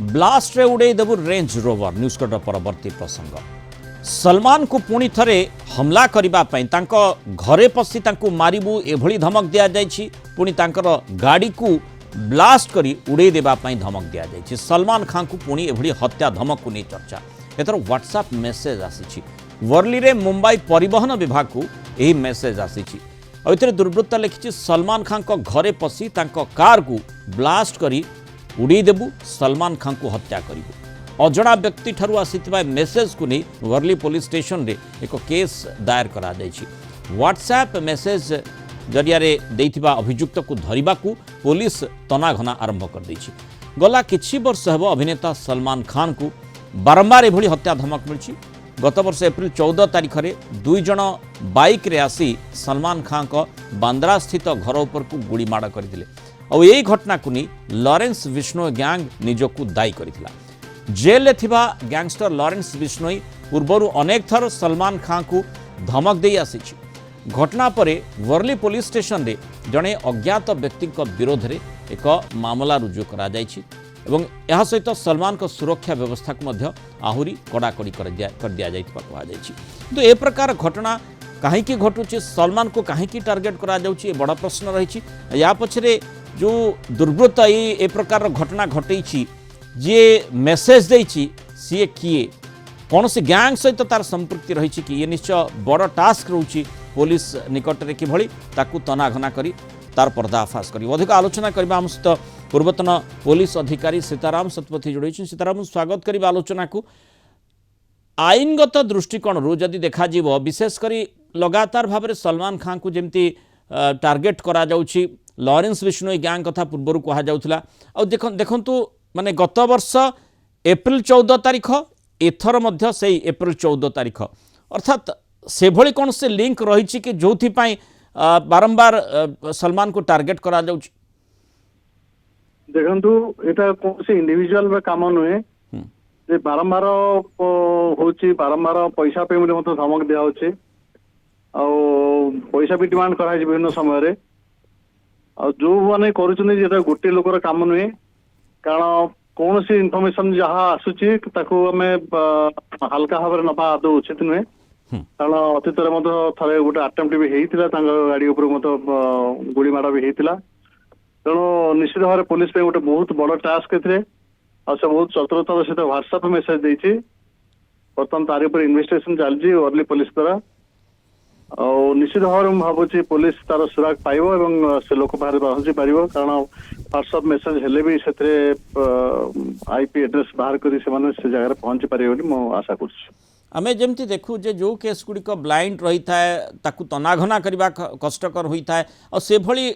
Blast रे उड़े देबु range rover news cut परवर्ती प्रसंग सलमान को पुणी थरे हमला करिबा पई तांको घरे पसी तांको मारिबु एभली धमक दिया जायछि। पुणी तांकर गाड़ी को ब्लास्ट करी उड़े देबा पई धमक दिया जायछि। सलमान खान को पुणी एभली हत्या धमक को नहीं चर्चा एथर व्हाट्सएप मेसेज आसीछि। वर्ली रे मुंबई परिवहन विभाग को यही मेसेज आसीछि। एथरे दुर्वृत्त लिखिछि सलमान खान को घरे पसी तांको कार को ब्लास्ट करी उड़ी देबु, सलमान खान को हत्या करिबु। अजणा व्यक्ति ठारू आसीथिबा मेसेज को नहीं वर्ली पुलिस स्टेशन रे एक केस दायर करा जायछि। व्हाट्सएप मेसेज जरिया रे देइथिबा अभियुक्त को धरिबा को पुलिस तनाघना आरंभ कर दैछि। गला किछि वर्ष हेबो अभिनेता सलमान खान को बारंबार एभली हत्या धमक मिलछि। गत वर्ष एप्रिल 14 तारिख रे दुई जण बाइक रे आसी सलमान खान को बांद्रा स्थित घर ऊपर को गुड़ी माड़ करथिले और यही घटना को नहीं लॉरेंस बिश्नोई गैंग निजकू दायी करथिला। जेल में थिबा गैंगस्टर लॉरेंस बिश्नोई पूर्वर अनेक थर सलमान खान को धमक दे आसीछि। घटना परे वर्ली पुलिस स्टेशन रे जड़े अज्ञात व्यक्ति विरोध में एक मामला रुजु करा जायछि एवं यह सहित सलमान को सुरक्षा व्यवस्था को मध्य आहुरी कड़ाकड़ी कर दिया जायतिबा कहा जायछि। तो ए प्रकार घटना कहीं घटुछि, सलमान को कहीं टार्गेट करा जाउछि, ए बड़ा प्रश्न रही। या पछरे जो दुर्वृत्त ए प्रकार घटना घटई जे मेसेज देछि सी किए कौन से गैंग सहित तार संपृक्ति रही कि ये निश्चय बड़ टास्क रोची पुलिस निकट में किभली ताकू तनाघना करी तार पर्दाफाश करी। अधिक आलोचना करबा हम सहित पूर्वतन पुलिस अधिकारी सीताराम सतपथी जोड़ी। सीताराम स्वागत करिबा आलोचना को। आईनगत दृष्टिकोण जदि देखा जीवो विशेषकर लगातार भाव में सलमान खान को जमती टार्गेट करा जाउछि, लॉरेंस बिश्नोई गैंग कथा पूर्वर कहा जाउथला और देखंतु माने गत वर्ष एप्रिल 14 तारिख एथर मध्य से एप्रिल 14 तारिख अर्थात से भली कौन से लिंक रही कि जो बारंबार सलमान को टार्गेट करा जाउछि। देखंतु एटा कौन से इंडिविजुअल काम नुहे जे बारंबार होची, बारंबार पैसा पेमेंट मत धमक दिया होची और पैसा भी डिमांड करा विभिन्न समय जो मैंने कर गोटे लोकर काम नुहे। कारण कौन सी इनफॉरमेशन जहाँ आसूची आम हल्का भाव में नवा आदौ उचित नुहे। कारण अतीत थे गोटे आटेम्प्ट भी होता गाड़ी उपर गुड़ी माड़ भी होता। तेणु निश्चित भाव में पुलिस गोटे बहुत बड़ टास्क से बहुत चतुरतार सहित व्हाट्सएप मेसेज देती। बर्तमान तार उपर इन्वेस्टिगेशन चलती वर्ली पुलिस द्वारा और निश्चित भाव में भावुची पुलिस तार सुराग पाइब और से लोक बाहर पहुंची पार। कारण व्हाट्सएप मेसेज हेले भी से आईपी एड्रेस बाहर कर जगह पहुंची पारे आशा कर। आमे जमती देखू जे जो केस गुड़िक ब्लाइंड रही थाए ताकू तनाघना करबा कष्टकर होता है और से भली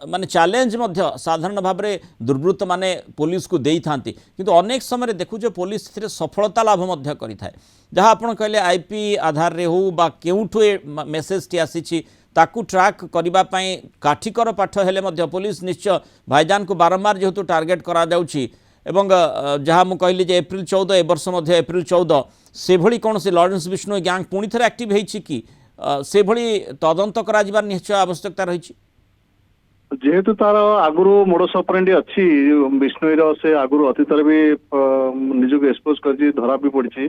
माने चैलेंज मध्य साधारण भाव में दुर्वृत्त माने पुलिस को देई थांती किंतु अनेक समय देखू जे पुलिस थिरे सफलता लाभ मध्य करि थाए। जहाँ आपण कहले आईपी आधार रे हो बा केउठु मेसेज टी आसीछि ताकू ट्रैक करिबा पई काठिकर पाठ हेले मध्य पुलिस निश्चय भाईजान को बारंबार जेहेतु टार्गेट करा जाउछि एवं जहाँ मुझे कहली जे एप्रिल 14 ए वर्ष मध्य एप्रिल 14 से भली कौन से लॉरेंस बिश्नोई गैंग पुणी थे एक्टिव होइछि कि से भली तदंत करा जिबार निश्चय आवश्यकता रही। जेहेतु तार आगुरी मोडस ऑपरेंडी अच्छी बिश्नोई से आगुरी अतीत भी निजक एक्सपोज कर धरा भी पड़ी।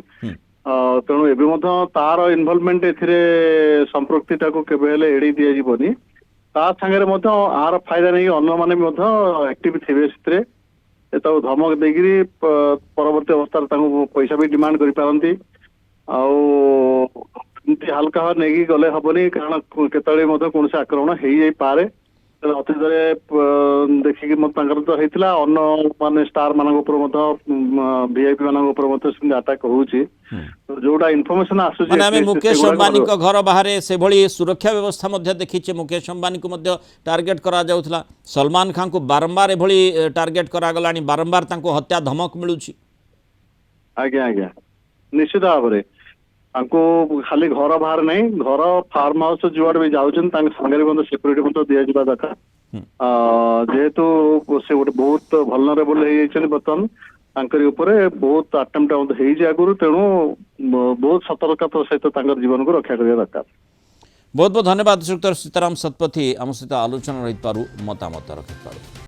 तेणु एवं तार इनवॉल्वमेंट ए संपृक्ति केवे एड़ी दि जाबनी। ता सांगे आर फायदा नहीं अन्न मैंने भी एक्टिव थे धमक देकरी परवर्ती अवस्था पैसा भी डिमांड करी हल्का नहीं गले हेनी। कारण केतले कौन से आक्रमण हो जाई पारे अतीत देखिकी तो होता अन्न मान स्टार मान वीआईपी मान अटाक होची जोटा इनफॉरमेशन आसुची माने मुकेश अंबानी को घर बाहर से भली सुरक्षा व्यवस्था मध्य देखीचे। मुकेश अंबानी को मध्य टार्गेट करा जाउथला, सलमान खान को बारंबार एभली टार्गेट करा गलानी, बारंबार तांको हत्या धमक मिलुची। आज्ञा आज्ञा निश्चित भाव में खाली घर बाहर नहीं घर फार्म हाउस जुआड़ भी जाऊँ सांगे सिक्यूरीटी दि जा दरकार। जेहेतु से गोटे बहुत भलनरेबल हो बर्तमान बहुत आटेम्प्ट आगुरी। तेणु बहुत सतर्कता सहित जीवन को रक्षा करने दरकार। बहुत बहुत धन्यवाद डॉक्टर सीताराम सतपथी आम सहित आलोचना रही मतामत रखिपारू।